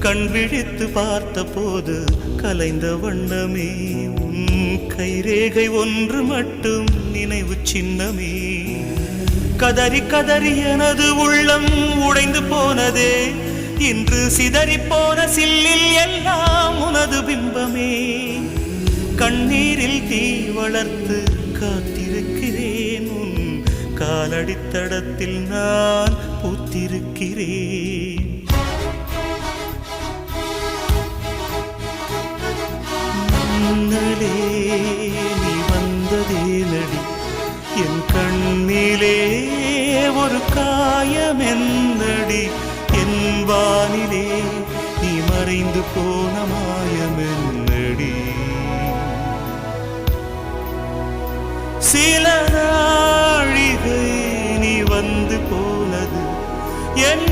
கண் விழித்து பார்த்த போது கலைந்த வண்ணமே உன் கைரேகை ஒன்று மட்டும் நினைவு சின்னமே. கதறி கதறி எனது உள்ளம் உடைந்து போனதே, இன்று சிதறி போன சில்லில் எல்லாம் உனது பிம்பமே. கண்ணீரில் தீ வளர்த்து காத்திருக்கிறேன், உன் காலடித்தடத்தில் நான் பூத்திருக்கிறேன். மன்னலே நீ வந்ததே நடி, என் கண்ணிலே ஒரு காயம் என்னடி. என் வானிலே நீ மறைந்து போன மாயம் என்னடி. சில நாழிகை நீ வந்து போனது என்